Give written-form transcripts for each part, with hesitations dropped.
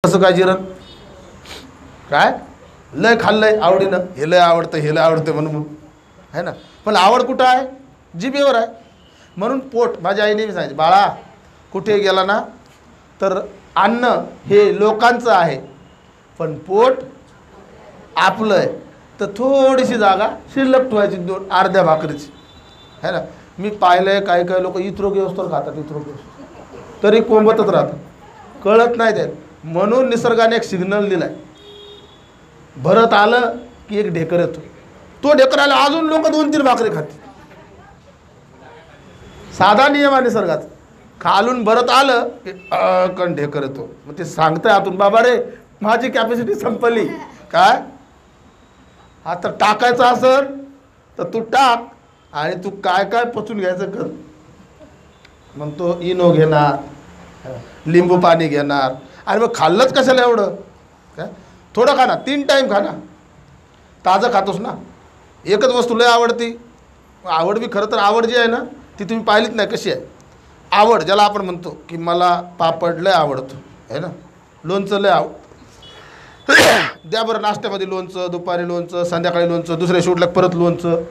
कसं काय जिरण काय लय खाल्लंय आवडीनं, हे लय आवडतं हे लय आवडतं म्हणून आहे ना. पण आवड कुठं आहे? जिभेवर आहे. म्हणून पोट, माझ्या आईने मी सांगितलं, बाळा कुठे गेला ना तर अन्न हे लोकांचं आहे, पण पोट आपलं आहे. तर थोडीशी जागा शिल्लक ठेवायची, दोन अर्ध्या भाकरीची है ना. मी पाहिलंय काही काही लोक इथरो घेऊस्तोवर खातात, इथरो घेऊस तरी कोंबतच राहतात, कळत नाही त्यात. म्हणून निसर्गाने एक सिग्नल दिलाय, भरत आलं की एक ढेकर येतो, तो ढेकर आला अजून लोक 2-3 भाकरी खातील. साधा नियम आहे निसर्गाचा. खालून भरत आलं की कण ढेकर येतो. मग ते सांगतंय आतून, बाबा रे माझी कॅपॅसिटी संपली. काय आता टाकायचं असेल तर तू टाक, आणि तू काय काय पचून घ्यायचं कर. मग तो इनो घेणार, लिंबू पाणी घेणार. आणि मग खाल्लंच कशाला एवढं? काय थोडं खा ना, 3 टाईम खा ना, ताजं खातोस ना. एकच वस्तू लय आवडती, आवड बी खरं तर आवड जी आहे ना ती तुम्ही पाहिलीच नाही कशी आहे. आवड ज्याला आपण म्हणतो की मला पापड लय आवडतो आहे ना, लोणचं लय द्या बरं, नाश्त्यामध्ये लोणचं, दुपारी लोणचं, संध्याकाळी लोणचं, दुसऱ्या शूटला परत लोणचं,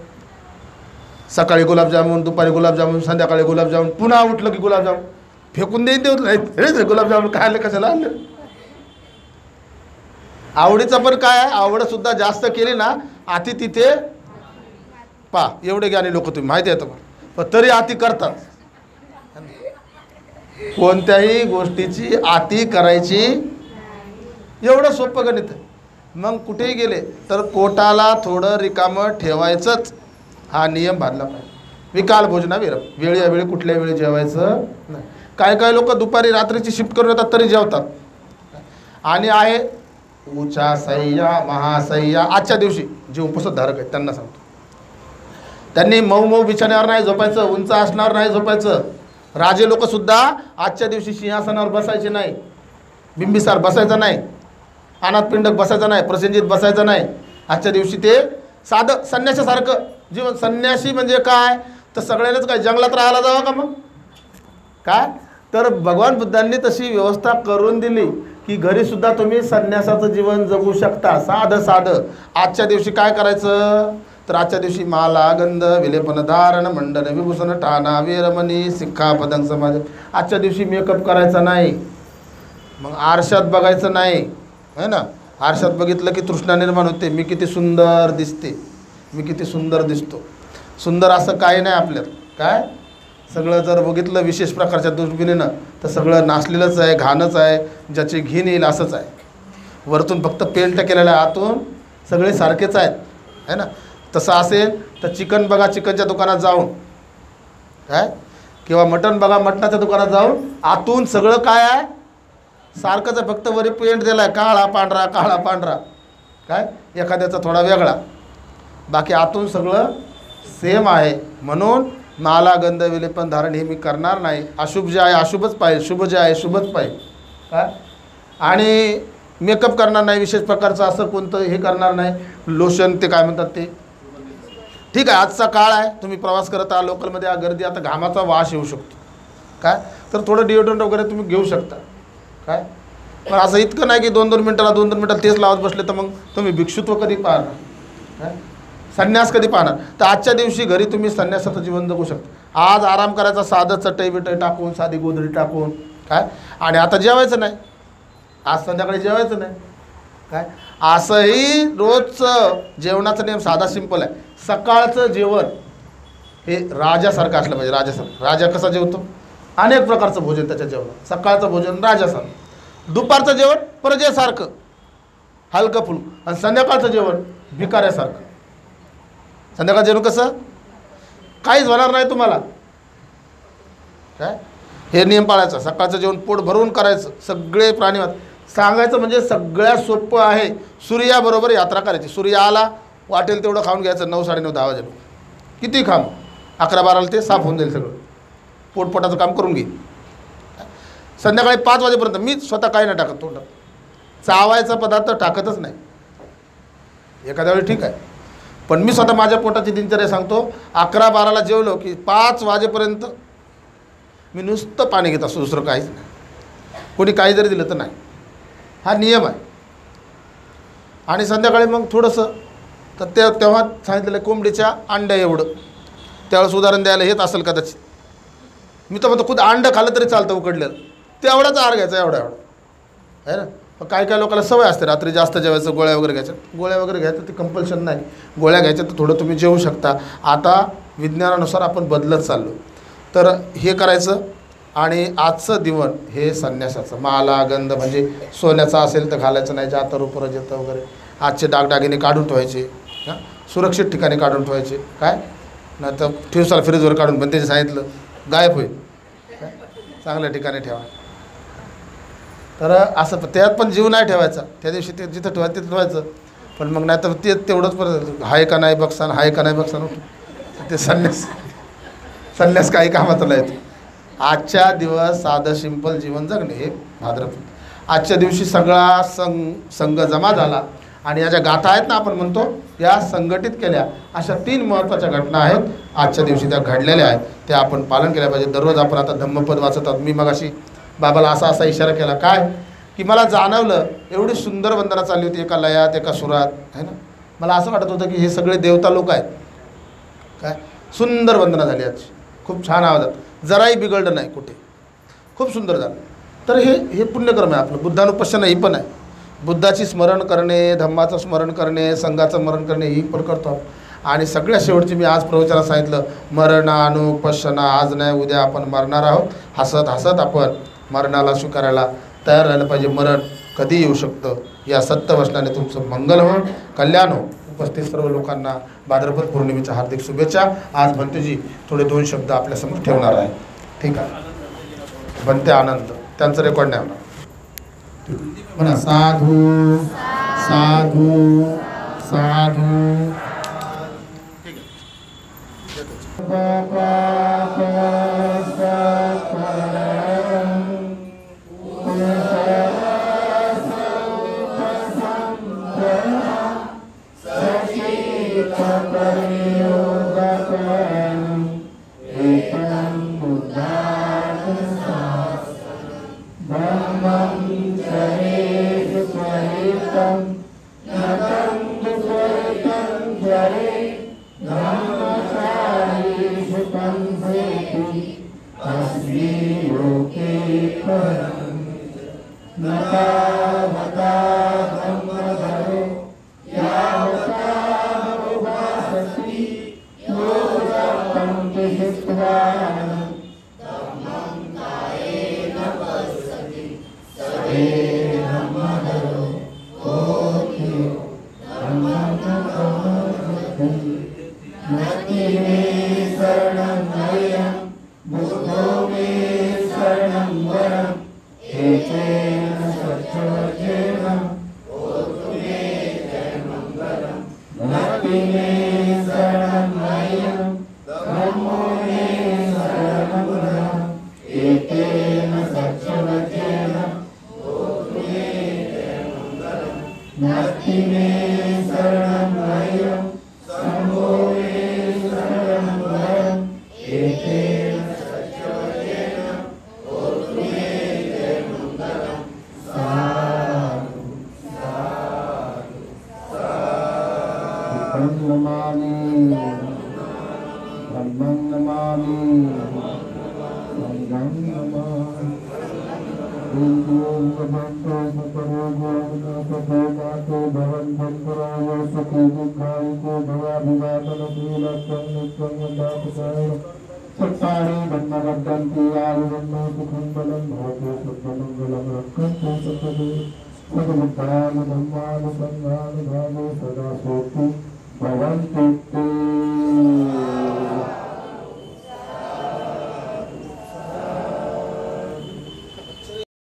सकाळी गुलाबजामुन, दुपारी गुलाबजामुन, संध्याकाळी गुलाबजामुन, पुन्हा उठलं की गुलाबजामुन. फेकून देईन ते नाही, गुलाबजामुन खायला कशाला आणलं. आवडीचं पण काय आहे, आवडसुद्धा जास्त केली ना आती तिथे पा. एवढे ज्ञानी लोक तुम्ही माहिती आहे तुम्हाला, पण तरी आती करतात. कोणत्याही गोष्टीची आती करायची एवढं सोपं गणित आहे. मग कुठेही गेले तर पोटाला थोडं रिकामं ठेवायचंच, हा नियम बांधला पाहिजे. विकाल भोजनाविरम, वेळी कुठल्या वेळी जेवायचं नाही. काय लोक दुपारी रात्रीची शिफ्ट करून येतात तरी जेवतात. आणि आहे उचा सह्या महासह्या, आजच्या दिवशी जे उपसधारक आहेत त्यांना सांगतो, त्यांनी मऊ बिछाण्यावर नाही झोपायचं, उंच आसनावर नाही झोपायचं. राजे लोकसुद्धा आजच्या दिवशी सिंहासनावर बसायचे नाही, बिंबिसार बसायचं नाही, अनाथ पिंडक बसायचं नाही, प्रसेनजित बसायचं नाही. आजच्या दिवशी ते साधं संन्यासासारखं जीवन. संन्यासी म्हणजे काय तर सगळ्यांनाच काय जंगलात राहायला जावं का मग काय? तर भगवान बुद्धांनी तशी व्यवस्था करून दिली की घरीसुद्धा तुम्ही संन्यासाचं जीवन जगू शकता, साधं. आजच्या दिवशी काय करायचं तर आजच्या दिवशी माला गंध विलेपन धारण मंडन विभूषण ठाणा वेरमणी सिक्खापदं समाज. आजच्या दिवशी मेकअप करायचा नाही, मग आरशात बघायचं नाही है ना. आरशात बघितलं की तृष्णा निर्माण होते, मी किती सुंदर दिसते, मी किती सुंदर दिसतो. सुंदर असं काही नाही आपल्यात. काय सगळं जर बघितलं विशेष प्रकारच्या दुर्बिणीनं तर सगळं नासलेलंच आहे, घाणच आहे, ज्याची घीण येईल असंच आहे. वरतून फक्त पेंट केलेलं आहे, आतून सगळे सारखेच आहेत है ना. तसं असेल तर चिकन बघा चिकनच्या दुकानात जाऊन, काय किंवा मटण बघा मटणाच्या दुकानात जाऊन, आतून सगळं काय आहे सारखंच आहे, फक्त वरी पेंट दिला आहे काळा पांढरा. काय एखाद्याचा थोडा वेगळा, बाकी आतून सगळं सेम आहे. म्हणून माला गंध विलेपन धारण हे मी करणार नाही. अशुभ जे आहे अशुभच पाहिजे, शुभ जे आहे शुभच पाहिजे. काय आणि मेकअप करणार नाही विशेष प्रकारचं, असं कोणतं हे करणार नाही. लोशन ते काय म्हणतात ते ठीक आहे. आजचा काळ आहे, तुम्ही प्रवास करत आहात, लोकलमध्ये गर्दी, आता घामाचा वास येऊ शकतो. काय तर थोडं डिओड्रंट वगैरे तुम्ही घेऊ शकता. काय पण असं इतकं नाही की 2-2 मिनटाला तेच लावत बसले तर मग तुम्ही भिक्षुत्व कधी पाहणार, काय संन्यास कधी पाहणार. तर आजच्या दिवशी घरी तुम्ही संन्यासाचं जीवन जगू शकता. आज आराम करायचा, साधं चटई बिटई टाकून, साधी गोधडी टाकून. काय आणि आता जेवायचं नाही, आज संध्याकाळी जेवायचं नाही. काय असंही रोजचं जेवणाचा नियम साधा सिंपल आहे. सकाळचं जेवण हे राजासारखं असलं पाहिजे. राजासारखं. राजा कसा जेवतो, अनेक प्रकारचं भोजन त्याच्या जेवणात. सकाळचं भोजन राजासारखं, दुपारचं जेवण प्रजेसारखं हलकं फुलकं, आणि संध्याकाळचं जेवण भिकाऱ्यासारखं. संध्याकाळ जेवण कसं काहीच होणार नाही तुम्हाला. काय हे नियम पाळायचा. सकाळचं जेवण पोट भरून करायचं, सगळे प्राणी सांगायचं म्हणजे सगळ्यात सोपं आहे. सूर्याबरोबर यात्रा करायची. सूर्य आला वाटेल तेवढं खाऊन घ्यायचं, 9, 9:30, 10 वाजेला किती खाम, 11-12ला ते साफ होऊन जाईल सगळं, पोटपोटाचं काम करून घे. संध्याकाळी 5 वाजेपर्यंत मी स्वतः काही नाही टाकत तोंडात, चावायचा पदार्थ टाकतच नाही. एखाद्या वेळी ठीक आहे, पण मी स्वतः माझ्या पोटाची दिनचर्या सांगतो. 11-12ला जेवलो की 5 वाजेपर्यंत मी नुसतं पाणी घेत असतो, दुसरं काहीच नाही. कोणी काही जरी दिलं तर नाही. हा नियम आहे. आणि संध्याकाळी मग थोडंसं तर तेव्हा सांगितलेलं कोंबडीच्या अंड्या एवढं, त्यावेळेस उदाहरण द्यायला हेच असेल कदाचित. मी तर म्हणतो खुद अंडं खाल्लं तरी चालतं उकडलेलं, तेवढाच आहार घ्यायचा एवढा आहे ना. मग काय काय लोकांना सवय असते रात्री जास्त जेवायचं, गोळ्या वगैरे घ्यायच्या. गोळ्या वगैरे घ्यायचं ते कंपल्शन नाही, गोळ्या घ्यायच्या तर थोडं तुम्ही जेवू शकता. आता विज्ञानानुसार आपण बदलत चाललो, तर हे करायचं. आणि आजचं दिवण हे संन्यासाचं, माला गंध म्हणजे सोन्याचा असेल तर घालायचं नाही, जातं रूपरज येतं वगैरे. आजचे दागदागिने काढून ठेवायचे, हां सुरक्षित ठिकाणी काढून ठेवायचे. काय नाही तर ठेवसाल फ्रीजवर काढून, पण त्याचे सांगितलं गायब होईल. काय चांगल्या ठिकाणी ठेवा. तर असं त्यात पण जीव नाही ठेवायचा, त्या दिवशी ते जिथं ठेवायचं तिथं ठेवायचं. पण मग नाही तर ते तेवढंच परत हाय का नाही बघसान, हाय का नाही बघसान, ते संन्यास काही कामाचं नाही. आजच्या दिवस साधं सिंपल जीवन जगणे हे भाद्रपद. आजच्या दिवशी सगळा संघ जमा झाला आणि या ज्या गाथा आहेत ना आपण म्हणतो या संघटित केल्या. अशा 3 महत्त्वाच्या घटना आहेत आजच्या दिवशी, त्या घडलेल्या आहेत, त्या आपण पालन केल्या पाहिजे. दररोज आपण आता धम्मपद वाचत आहोत. मी मगाशी बाबाला असा इशारा केला काय की मला जाणवलं एवढी सुंदर वंदना चालली होती, एका लयात एका सुरात आहे ना. मला असं वाटत होतं की हे सगळे देवता लोक आहेत. काय सुंदर वंदना झाली आजची, खूप छान आवाजात, जराही बिघडलं नाही कुठे, खूप सुंदर झालं. तर हे पुण्यकर्म आहे आपलं. बुद्धानुपश्यना ही पण आहे. बुद्धाची स्मरण करणे, धम्माचं स्मरण करणे, संघाचं स्मरण करणे ही पण करतो. आणि सगळ्यात शेवटची मी आज प्रवचनात सांगितलं, मरणानुपश्यना. आज नाही उद्या आपण मरणार आहोत. हसत हसत आपण मरणाला स्वीकारायला तयार राहिलं पाहिजे. मरण कधी येऊ शकतं. या सत्य वचनाने तुमचं मंगल हो, कल्याण हो. उपस्थित सर्व लोकांना भाद्रपद पौर्णिमेच्या हार्दिक शुभेच्छा. आज भंतेजी थोडे 2 शब्द आपल्यासमोर ठेवणार आहे. ठीक आहे. भंते आनंद, त्यांचं रेकॉर्ड नाही होणार. म्हणा साधू साधू साधू. Bhagwan